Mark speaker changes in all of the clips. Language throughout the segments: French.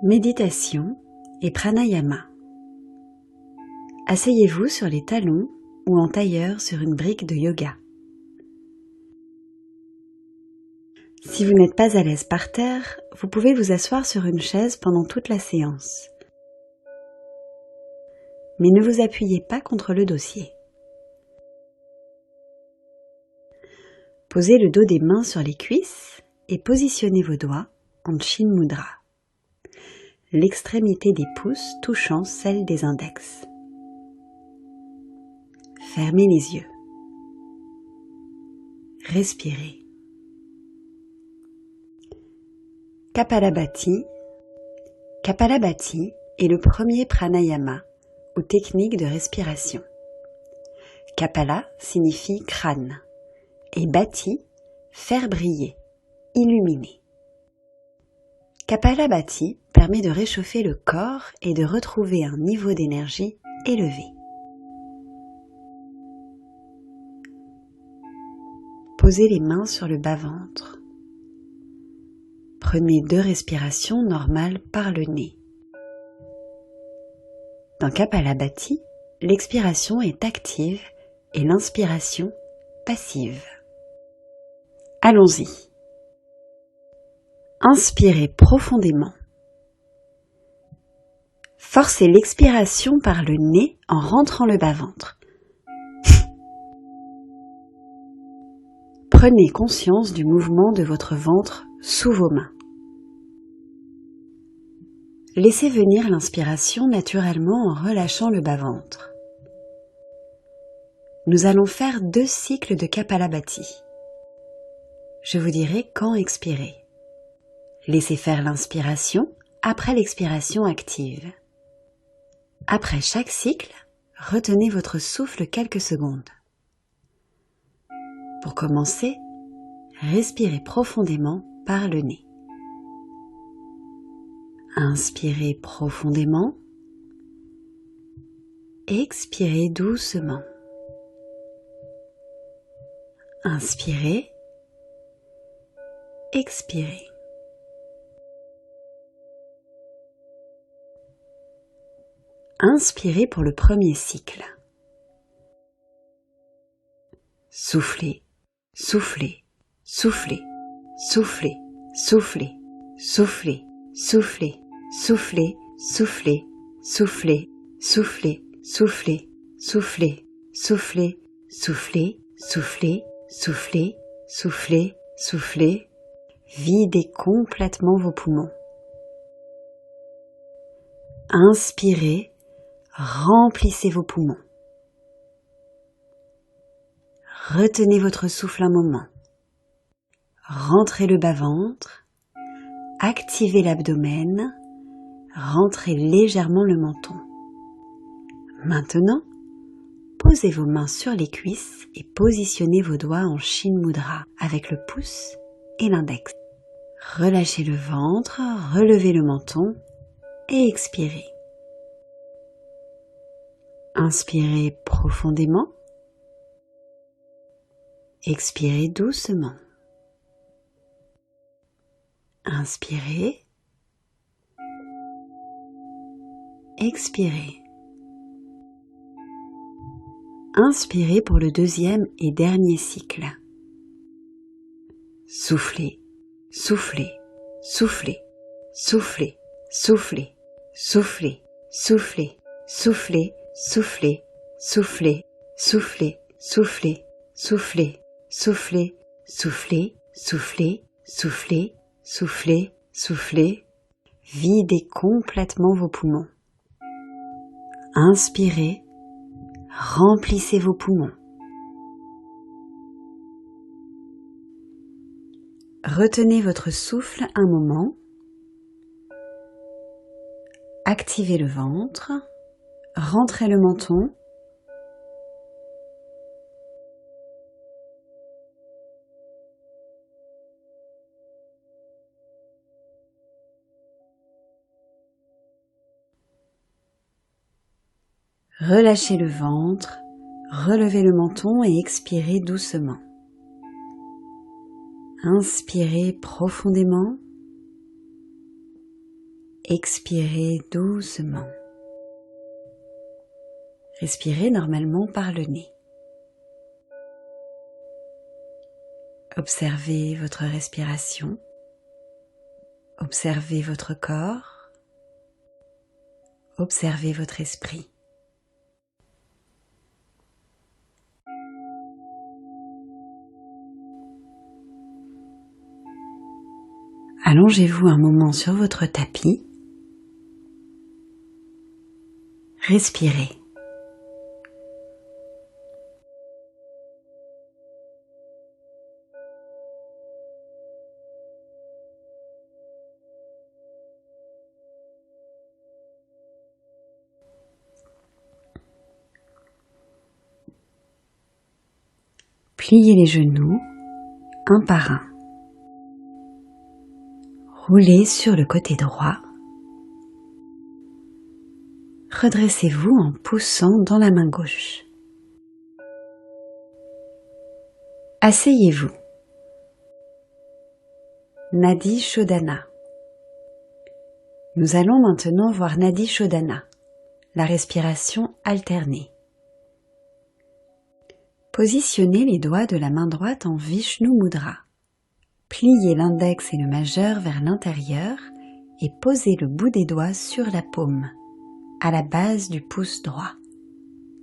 Speaker 1: Méditation et pranayama. Asseyez-vous sur les talons ou en tailleur sur une brique de yoga. Si vous n'êtes pas à l'aise par terre, vous pouvez vous asseoir sur une chaise pendant toute la séance. Mais ne vous appuyez pas contre le dossier. Posez le dos des mains sur les cuisses et positionnez vos doigts en Chin Mudra, l'extrémité des pouces touchant celle des index. Fermez les yeux. Respirez. Kapalabhati. Kapalabhati est le premier pranayama ou technique de respiration. Kapala signifie crâne et bhati, faire briller, illuminer. Kapalabhati permet de réchauffer le corps et de retrouver un niveau d'énergie élevé. Posez les mains sur le bas-ventre. Prenez 2 respirations normales par le nez. Dans Kapalabhati, l'expiration est active et l'inspiration passive. Allons-y. Inspirez profondément. Forcez l'expiration par le nez en rentrant le bas-ventre. Prenez conscience du mouvement de votre ventre sous vos mains. Laissez venir l'inspiration naturellement en relâchant le bas-ventre. Nous allons faire 2 cycles de Kapalabhati. Je vous dirai quand expirer. Laissez faire l'inspiration après l'expiration active. Après chaque cycle, retenez votre souffle quelques secondes. Pour commencer, respirez profondément par le nez. Inspirez profondément. Expirez doucement. Inspirez. Expirez. Inspirez pour le premier cycle. Soufflez, soufflez, soufflez, soufflez, soufflez, soufflez, soufflez, soufflez, soufflez, soufflez, soufflez, soufflez, soufflez, soufflez, soufflez, soufflez, soufflez, soufflez, soufflez. Videz complètement vos poumons. Inspirez, remplissez vos poumons. Retenez votre souffle un moment. Rentrez le bas-ventre. Activez l'abdomen. Rentrez légèrement le menton. Maintenant, posez vos mains sur les cuisses et positionnez vos doigts en Chin Mudra avec le pouce et l'index. Relâchez le ventre, relevez le menton et expirez. Inspirez profondément. Expirez doucement. Inspirez. Expirez. Inspirez pour le deuxième et dernier cycle. Soufflez, soufflez, soufflez, soufflez, soufflez, soufflez, soufflez, soufflez, soufflez, soufflez, soufflez, soufflez, soufflez, soufflez, soufflez, soufflez, soufflez, soufflez, soufflez. Videz complètement vos poumons. Inspirez, remplissez vos poumons. Retenez votre souffle un moment. Activez le ventre. Rentrez le menton. Relâchez le ventre, relevez le menton et expirez doucement. Inspirez profondément. Expirez doucement. Respirez normalement par le nez. Observez votre respiration. Observez votre corps. Observez votre esprit. Allongez-vous un moment sur votre tapis. Respirez. Pliez les genoux, un par un. Roulez sur le côté droit. Redressez-vous en poussant dans la main gauche. Asseyez-vous. Nadi Shodhana. Nous allons maintenant voir Nadi Shodhana, la respiration alternée. Positionnez les doigts de la main droite en Vishnu Mudra. Pliez l'index et le majeur vers l'intérieur et posez le bout des doigts sur la paume, à la base du pouce droit.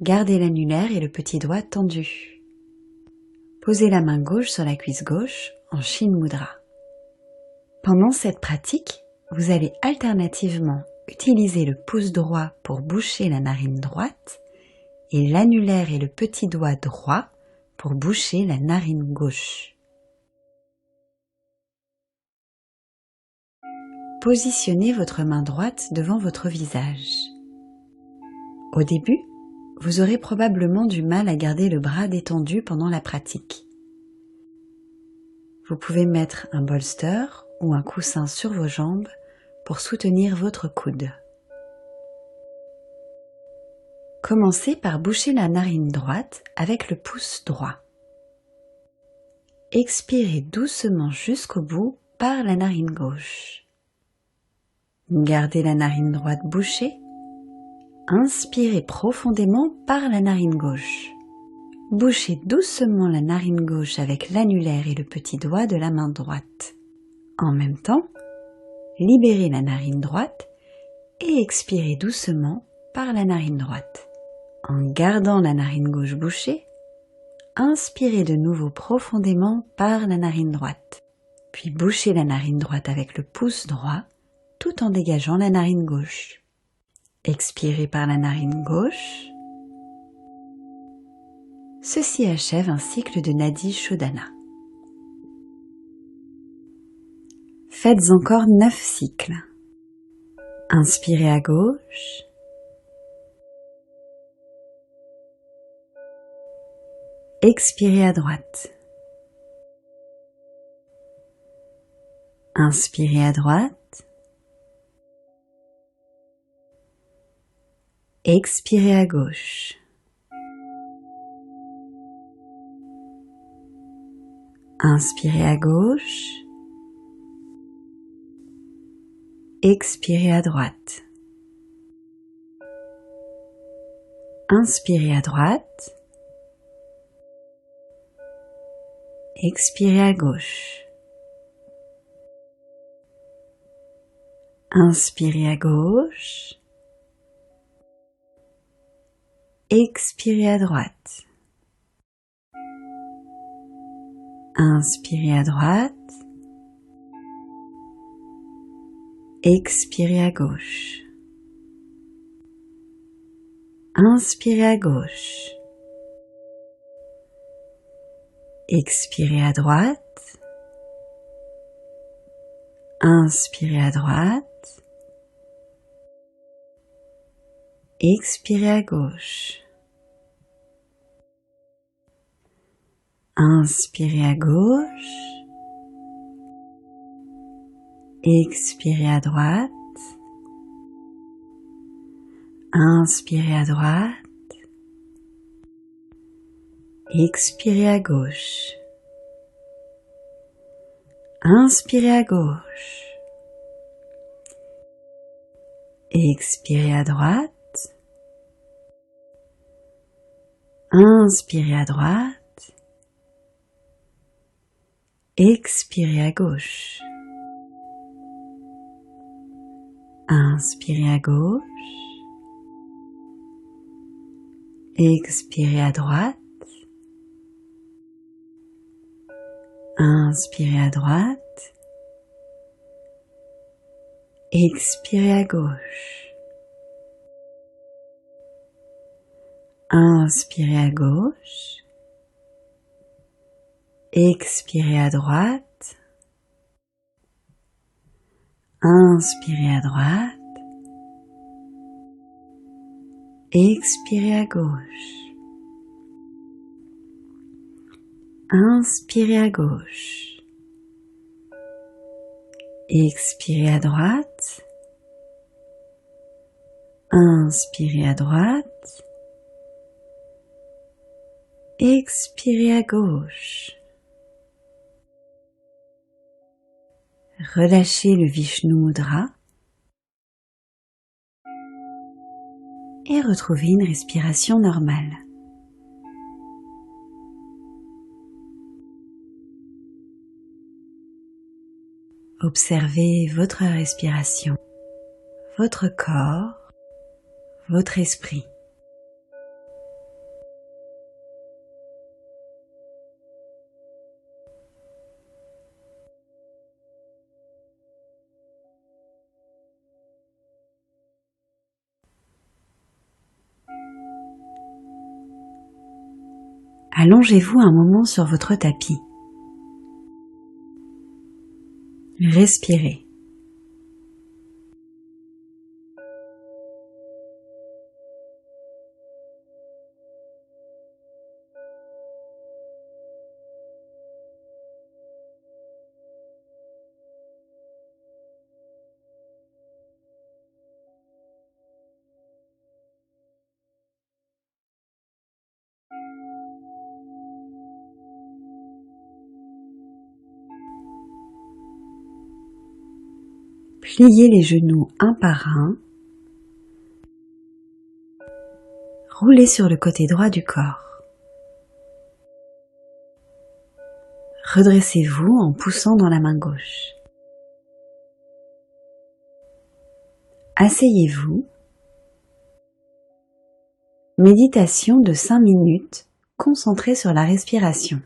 Speaker 1: Gardez l'annulaire et le petit doigt tendus. Posez la main gauche sur la cuisse gauche en Shin Mudra. Pendant cette pratique, vous allez alternativement utiliser le pouce droit pour boucher la narine droite et l'annulaire et le petit doigt droit pour boucher la narine gauche. Positionnez votre main droite devant votre visage. Au début, vous aurez probablement du mal à garder le bras détendu pendant la pratique. Vous pouvez mettre un bolster ou un coussin sur vos jambes pour soutenir votre coude. Commencez par boucher la narine droite avec le pouce droit. Expirez doucement jusqu'au bout par la narine gauche. Gardez la narine droite bouchée. Inspirez profondément par la narine gauche. Bouchez doucement la narine gauche avec l'annulaire et le petit doigt de la main droite. En même temps, libérez la narine droite et expirez doucement par la narine droite. En gardant la narine gauche bouchée, inspirez de nouveau profondément par la narine droite. Puis bouchez la narine droite avec le pouce droit tout en dégageant la narine gauche. Expirez par la narine gauche. Ceci achève un cycle de Nadi Shodhana. Faites encore 9 cycles. Inspirez à gauche. Expirez à droite. Inspirez à droite. Expirez à gauche. Inspirez à gauche. Expirez à droite. Inspirez à droite. Expirez à gauche. Inspirez à gauche. Expirez à droite. Inspirez à droite. Expirez à gauche. Inspirez à gauche. Expirez à droite. Inspirez à droite. Expirez à gauche. Inspirez à gauche. Expirez à droite. Inspirez à droite. Expirez à gauche. Inspirez à gauche. Expirez à droite. Inspirez à droite. Expirez à gauche. Inspirez à gauche. Expirez à droite. Inspirez à droite. Expirez à gauche. Inspirez à gauche. Expirez à droite. Inspirez à droite. Expirez à gauche. Inspirez à gauche. Expirez à droite. Inspirez à droite. Expirez à gauche. Relâchez le Vishnu Mudra et retrouvez une respiration normale. Observez votre respiration, votre corps, votre esprit. Allongez-vous un moment sur votre tapis. Respirez. Pliez les genoux un par un. Roulez sur le côté droit du corps. Redressez-vous en poussant dans la main gauche. Asseyez-vous. Méditation de 5 minutes concentrée sur la respiration.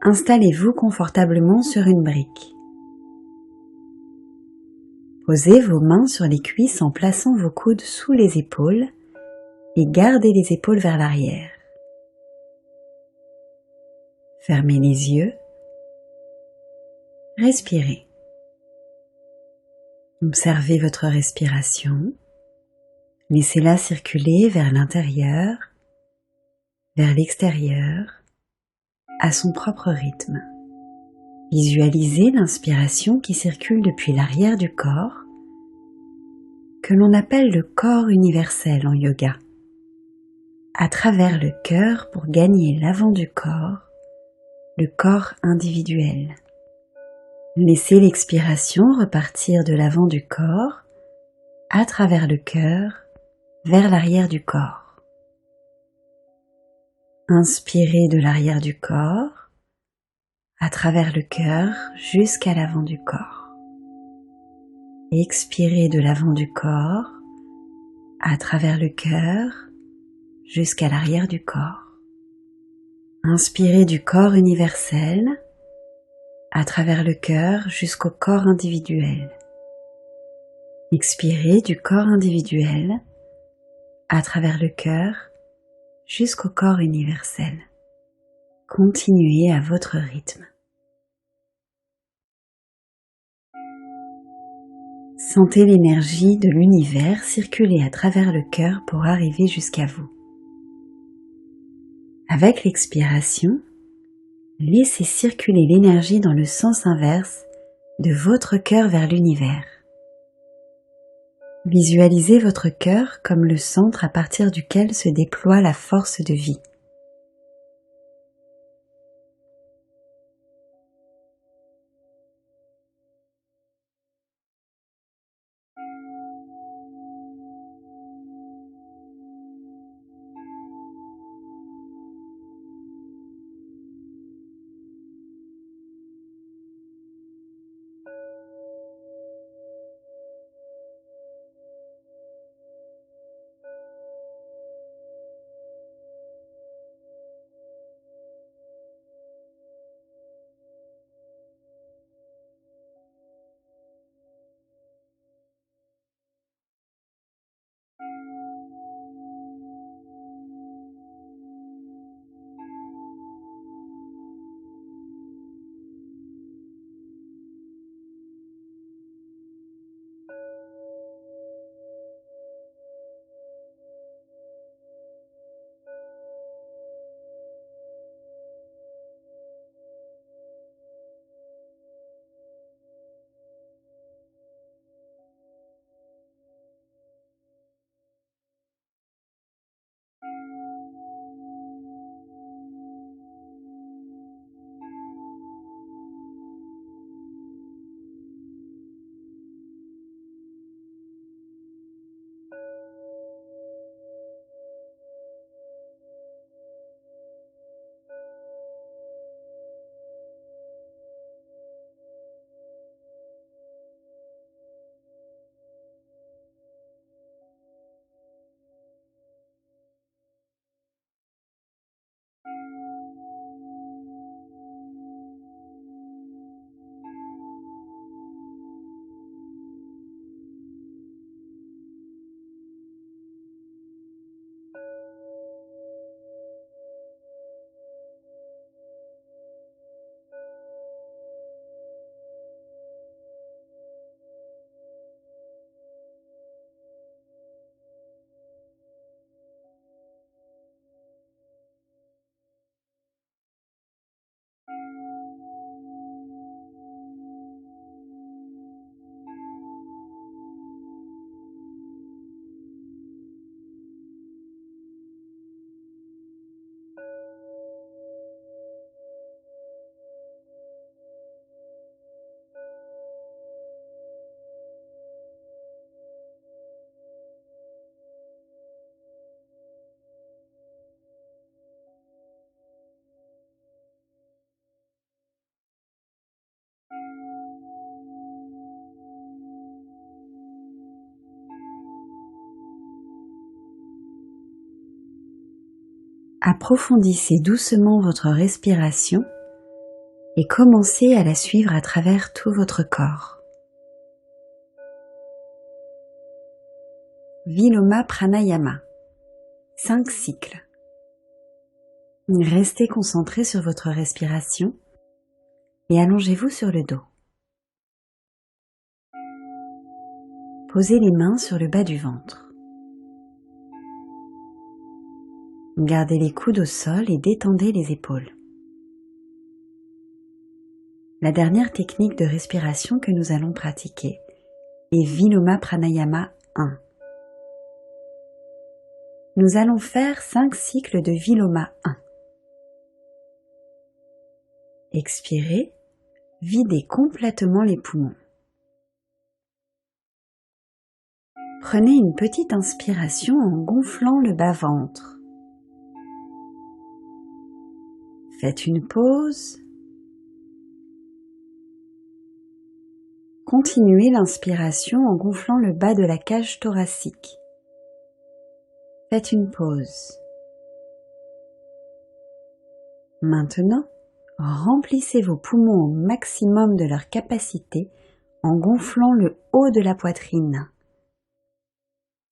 Speaker 1: Installez-vous confortablement sur une brique. Posez vos mains sur les cuisses en plaçant vos coudes sous les épaules et gardez les épaules vers l'arrière. Fermez les yeux. Respirez. Observez votre respiration. Laissez-la circuler vers l'intérieur, vers l'extérieur, à son propre rythme. Visualisez l'inspiration qui circule depuis l'arrière du corps, que l'on appelle le corps universel en yoga, à travers le cœur pour gagner l'avant du corps, le corps individuel. Laissez l'expiration repartir de l'avant du corps, à travers le cœur, vers l'arrière du corps. Inspirez de l'arrière du corps, à travers le cœur jusqu'à l'avant du corps. Expirez de l'avant du corps, à travers le cœur jusqu'à l'arrière du corps. Inspirez du corps universel, à travers le cœur jusqu'au corps individuel. Expirez du corps individuel, à travers le cœur jusqu'au corps universel. Continuez à votre rythme. Sentez l'énergie de l'univers circuler à travers le cœur pour arriver jusqu'à vous. Avec l'expiration, laissez circuler l'énergie dans le sens inverse de votre cœur vers l'univers. Visualisez votre cœur comme le centre à partir duquel se déploie la force de vie. Approfondissez doucement votre respiration et commencez à la suivre à travers tout votre corps. Viloma Pranayama, 5 cycles. Restez concentré sur votre respiration et allongez-vous sur le dos. Posez les mains sur le bas du ventre. Gardez les coudes au sol et détendez les épaules. La dernière technique de respiration que nous allons pratiquer est Viloma Pranayama 1. Nous allons faire 5 cycles de Viloma 1. Expirez, videz complètement les poumons. Prenez une petite inspiration en gonflant le bas-ventre. Faites une pause. Continuez l'inspiration en gonflant le bas de la cage thoracique. Faites une pause. Maintenant, remplissez vos poumons au maximum de leur capacité en gonflant le haut de la poitrine.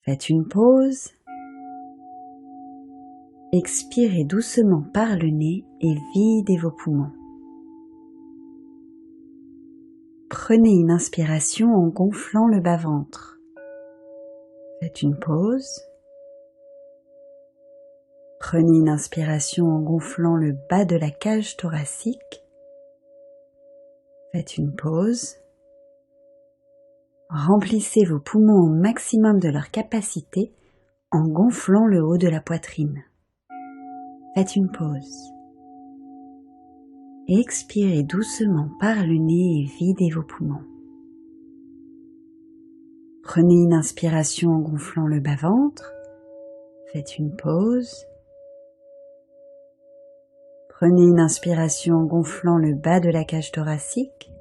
Speaker 1: Faites une pause. Expirez doucement par le nez et videz vos poumons. Prenez une inspiration en gonflant le bas-ventre. Faites une pause. Prenez une inspiration en gonflant le bas de la cage thoracique. Faites une pause. Remplissez vos poumons au maximum de leur capacité en gonflant le haut de la poitrine. Faites une pause. Expirez doucement par le nez et videz vos poumons. Prenez une inspiration en gonflant le bas-ventre. Faites une pause. Prenez une inspiration en gonflant le bas de la cage thoracique.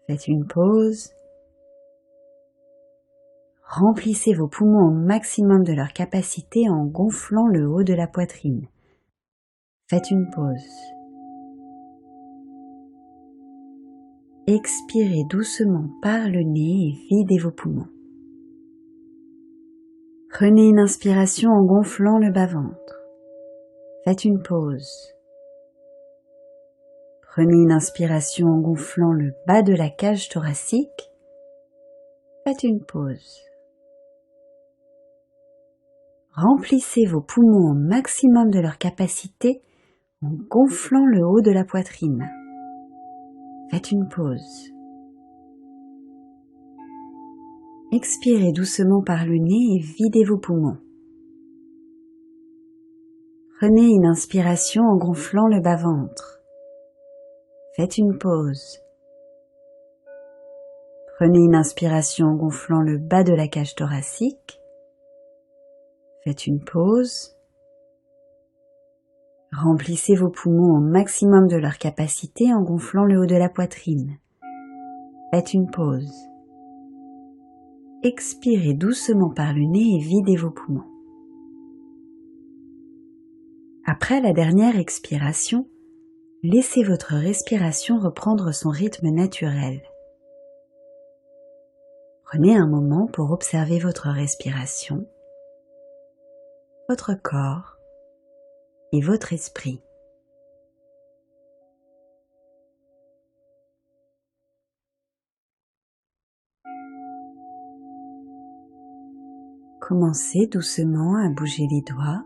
Speaker 1: Faites une pause. Remplissez vos poumons au maximum de leur capacité en gonflant le haut de la poitrine. Faites une pause. Expirez doucement par le nez et videz vos poumons. Prenez une inspiration en gonflant le bas-ventre. Faites une pause. Prenez une inspiration en gonflant le bas de la cage thoracique. Faites une pause. Remplissez vos poumons au maximum de leur capacité en gonflant le haut de la poitrine. Faites une pause. Expirez doucement par le nez et videz vos poumons. Prenez une inspiration en gonflant le bas-ventre. Faites une pause. Prenez une inspiration en gonflant le bas de la cage thoracique. Faites une pause. Remplissez vos poumons au maximum de leur capacité en gonflant le haut de la poitrine. Faites une pause. Expirez doucement par le nez et videz vos poumons. Après la dernière expiration, laissez votre respiration reprendre son rythme naturel. Prenez un moment pour observer votre respiration, votre corps et votre esprit. Commencez doucement à bouger les doigts,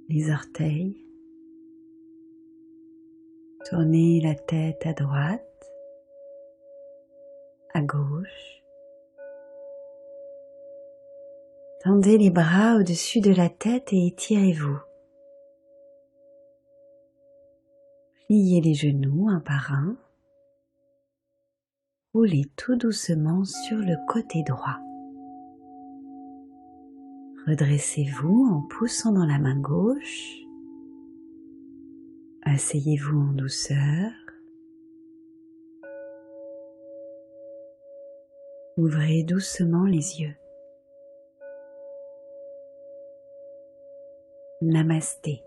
Speaker 1: les orteils. Tournez la tête à droite, à gauche. Tendez les bras au-dessus de la tête et étirez-vous. Pliez les genoux un par un. Roulez tout doucement sur le côté droit. Redressez-vous en poussant dans la main gauche. Asseyez-vous en douceur. Ouvrez doucement les yeux. Namasté.